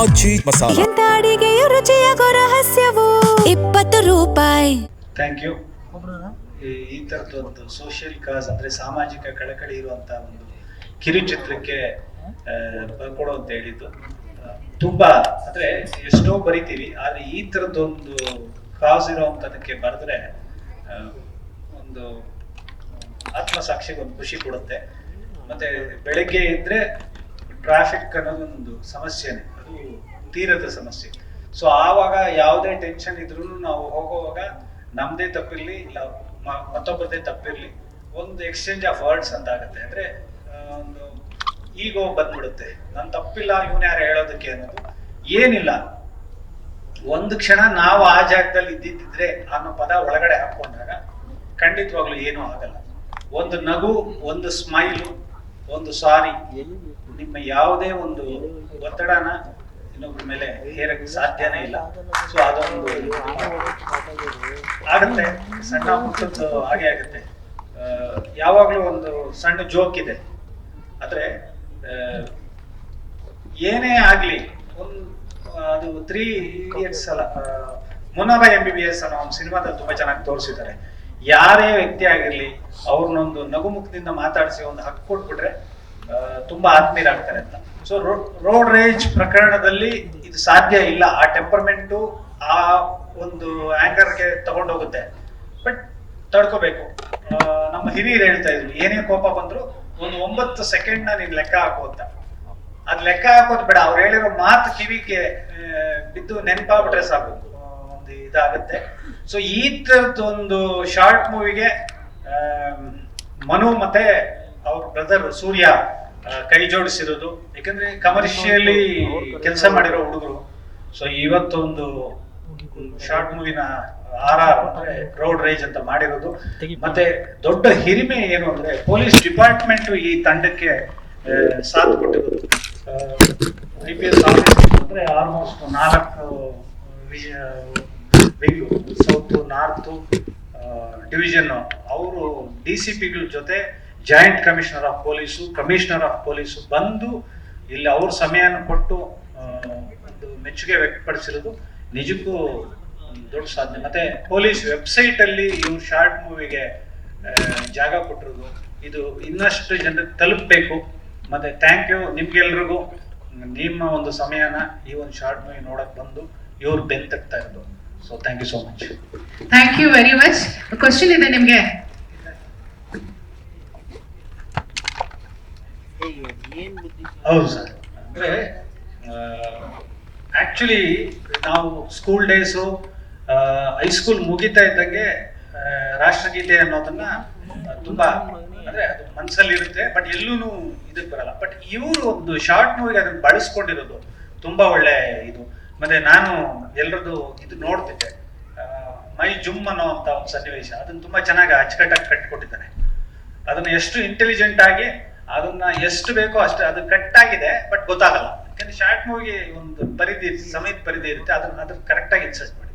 ಆಚಿ ಮಸಾಲ. ಎಂತ ಅಡಿಗೆಯ ರುಚಿಯಾಗೋ ರಹಸ್ಯವು 20 ರೂಪಾಯಿ. Thank you. ಈ ತರದೊಂದು ಸೋಷಿಯಲ್ ಕಾಸ್ ಅಂದ್ರೆ ಸಾಮಾಜಿಕ ಕಳಕಳಿ ಇರುವಂತ ಒಂದು ಕಿರುಚಿತ್ರಕ್ಕೆ ಬರ್ಕೊಡೋ ಅಂತ ಹೇಳಿದ್ದು ತುಂಬಾ ಅಂದ್ರೆ ಎಷ್ಟೋ ಬರಿತೀವಿ, ಆದ್ರೆ ಈ ತರದೊಂದು ಕಾಸ್ ಇರೋವಂಥದಕ್ಕೆ ಬರೆದ್ರೆ ಒಂದು ಆತ್ಮಸಾಕ್ಷಿಗೆ ಒಂದು ಖುಷಿ ಕೊಡುತ್ತೆ. ಮತ್ತೆ ಬೆಳಗ್ಗೆ ಇದ್ರೆ ಟ್ರಾಫಿಕ್ ಅನ್ನೋದೊಂದು ಸಮಸ್ಯೆನೆ, ಅದು ತೀರದ ಸಮಸ್ಯೆ. ಸೊ ಆವಾಗ ಯಾವುದೇ ಟೆನ್ಷನ್ ಇದ್ರೂ ನಾವು ಹೋಗುವಾಗ ನಮ್ದೇ ತಪ್ಪಿರ್ಲಿ ಇಲ್ಲ ಮತ್ತೊಬ್ಬರದೇ ತಪ್ಪಿರ್ಲಿ, ಒಂದು ಎಕ್ಸ್ಚೇಂಜ್ ಆಫ್ ವರ್ಡ್ಸ್ ಅಂತ ಆಗುತ್ತೆ. ಅಂದ್ರೆ ಒಂದು ಈಗೋ ಬಂದ್ಬಿಡುತ್ತೆ, ನನ್ ತಪ್ಪಿಲ್ಲ ಇವನ್ ಯಾರು ಹೇಳೋದಕ್ಕೆ ಅನ್ನೋದು ಏನಿಲ್ಲ. ಒಂದು ಕ್ಷಣ ನಾವು ಆ ಜಾಗದಲ್ಲಿ ಇದ್ದಿದ್ರೆ ಅನ್ನೋ ಪದ ಒಳಗಡೆ ಹಾಕೊಂಡಾಗ ಖಂಡಿತವಾಗ್ಲೂ ಏನೂ ಆಗಲ್ಲ. ಒಂದು ನಗು, ಒಂದು ಸ್ಮೈಲು, ಒಂದು ಸಾರಿ ನಿಮ್ಮ ಯಾವುದೇ ಒಂದು ಒತ್ತಡನ ಇನ್ನೊಬ್ಬರ ಮೇಲೆ ಹೇರಕ್ಕೆ ಸಾಧ್ಯನೇ ಇಲ್ಲ. ಸೊ ಅದೊಂದು ಆಗತ್ತೆ, ಸಣ್ಣ ಪುಟ್ಟದ್ದು ಹಾಗೆ ಆಗುತ್ತೆ. ಯಾವಾಗ್ಲೂ ಒಂದು ಸಣ್ಣ ಜೋಕ್ ಇದೆ, ಆದ್ರೆ ಏನೇ ಆಗ್ಲಿ ಅದು 3 Idiots ಅಲ್ಲ, ಮುನಾಬಾ MBBS ಅನ್ನೋ ಒಂದು ಸಿನಿಮಾದಲ್ಲಿ ತುಂಬಾ ಚೆನ್ನಾಗಿ ತೋರಿಸಿದ್ದಾರೆ. ಯಾರೇ ವ್ಯಕ್ತಿ ಆಗಿರ್ಲಿ ಅವ್ರನ್ನೊಂದು ನಗುಮುಖದಿಂದ ಮಾತಾಡಿಸಿ ಒಂದು ಹಕ್ಕು ಕೊಟ್ಬಿಟ್ರೆ ತುಂಬಾ ಆತ್ಮೀಯರಾಗ್ತಾರೆ ಅಂತ. ಸೊ ರೋಡ್ ರೇಜ್ ಪ್ರಕರಣದಲ್ಲಿ ಇದು ಸಾಧ್ಯ ಇಲ್ಲ, ಆ ಟೆಂಪರ್ಮೆಂಟು ಆ ಒಂದು ಆಂಗರ್ಗೆ ತಗೊಂಡೋಗುತ್ತೆ. ಬಟ್ ತಡ್ಕೋಬೇಕು. ನಮ್ಮ ಹಿರಿಯರು ಹೇಳ್ತಾ ಇದ್ರು, ಏನೇ ಕೋಪ ಬಂದ್ರು ಒಂದು 9 ಸೆಕೆಂಡ್ನ ನೀನ್ ಲೆಕ್ಕ ಹಾಕು ಅಂತ. ಅದ್ ಲೆಕ್ಕ ಹಾಕೋದು ಬೇಡ, ಅವ್ರು ಹೇಳಿರೋ ಮಾತು ಕಿವಿಗೆ ಬಿದ್ದು ನೆನಪಾಗ್ಬಿಟ್ರೆ ಸಾಕು, ಒಂದು ಇದಾಗುತ್ತೆ. ಸೊ ಈ ತರದೊಂದು ಶಾರ್ಟ್ ಮೂವಿಗೆ ಮನು ಮತ್ತೆ ಅವ್ರ ಬ್ರದರ್ ಸೂರ್ಯ ಕೈ ಜೋಡಿಸಿರೋದು, ಯಾಕಂದ್ರೆ ಕಮರ್ಷಿಯಲಿ ಕೆಲಸ ಮಾಡಿರೋ ಹುಡುಗರು. ಸೊ ಇವತ್ತೊಂದು ಶಾರ್ಟ್ ಮೂವಿನ RR ಅಂದ್ರೆ ರೋಡ್ ರೇಜ್ ಅಂತ ಮಾಡಿರೋದು. ಮತ್ತೆ ದೊಡ್ಡ ಹಿರಿಮೆ ಏನು ಅಂದ್ರೆ ಪೊಲೀಸ್ ಡಿಪಾರ್ಟ್ಮೆಂಟ್ ಈ ತಂಡಕ್ಕೆ ಸಾಥ್ ಕೊಟ್ಟಿರೋದು. IPS ಆಫೀಸರ್ ಅಂದ್ರೆ almost 4 wing, south north division, ಅವರು DCPಗಳ ಜೊತೆ joint commissioner of police, commissioner of police ಬಂದು ಇಲ್ಲಿ ಅವ್ರ ಸಮಯನ ಕೊಟ್ಟು ಒಂದು ಮೆಚ್ಚುಗೆ ವ್ಯಕ್ತಪಡಿಸಿರೋದು ನಿಜಕ್ಕೂ ದೊಡ್ಡ ಸಾಧನೆ. ಮತ್ತೆ ಪೊಲೀಸ್ ವೆಬ್ಸೈಟ್ ಅಲ್ಲಿ ಇವ್ರು ಶಾರ್ಟ್ ಮೂವಿಗೆ ಜಾಗ ಕೊಟ್ಟಿರೋದು, ಇದು ಇನ್ನಷ್ಟು ಜನರಿಗೆ ತಲುಪಬೇಕು. ಮತ್ತೆ ಥ್ಯಾಂಕ್ ಯು ನಿಮ್ಗೆಲ್ರಿಗೂ, ನಿಮ್ಮ ಒಂದು ಸಮಯನ ಈ ಒಂದು ಶಾರ್ಟ್ ಮೂವಿ ನೋಡಕ್ ಬಂದು ಇವ್ರು ಬೆಂತಕ್ತಾ ಇರೋದು. So thank you so much. Thank you very much. Question ಇದೆ ನಿಮ್ಗೆ. ಹೌದು ಸರ್, ಅಂದ್ರೆ ಆಕ್ಚುಲಿ ನಾವು ಸ್ಕೂಲ್ ಡೇಸು ಹೈಸ್ಕೂಲ್ ಮುಗಿತಾ ಇದ್ದಂಗೆ ರಾಷ್ಟ್ರಗೀತೆ ಅನ್ನೋದನ್ನ ತುಂಬಾ ಅಂದ್ರೆ ಅದು ಮನ್ಸಲ್ಲಿ ಇರುತ್ತೆ, ಬಟ್ ಎಲ್ಲೂ ಇದಕ್ಕೆ ಬರಲ್ಲ. ಬಟ್ ಇವರು ಒಂದು ಶಾರ್ಟ್ ಮೂವಿಗೆ ಅದನ್ನ ಬಳಸ್ಕೊಂಡಿರೋದು ತುಂಬಾ ಒಳ್ಳೆ ಇದು. ಮತ್ತೆ ನಾನು ಎಲ್ರದ್ದು ಇದು ನೋಡ್ತಿದ್ದೆ, ಮೈ ಜುಮ್ ಅನ್ನೋ ಅಂತ ಒಂದು ಸನ್ನಿವೇಶ, ಅದನ್ನ ತುಂಬಾ ಚೆನ್ನಾಗಿ ಅಚ್ಚುಕಟ್ಟಾಗಿ ಕಟ್ಕೊಟ್ಟಿದ್ದಾನೆ. ಅದನ್ನ ಎಷ್ಟು ಇಂಟೆಲಿಜೆಂಟ್ ಆಗಿ ಅದನ್ನ ಎಷ್ಟು ಬೇಕೋ ಅಷ್ಟು ಅದು ಕಟ್ ಆಗಿದೆ, ಬಟ್ ಗೊತ್ತಾಗಲ್ಲ. ಯಾಕಂದ್ರೆ ಶಾರ್ಟ್ ಮೂವಿಗೆ ಒಂದು ಸಮಯದ ಪರಿಧಿ ಇರುತ್ತೆ, ಅದನ್ನ ಕರೆಕ್ಟ್ ಆಗಿ ಇನ್ಸರ್ಟ್ ಮಾಡಿ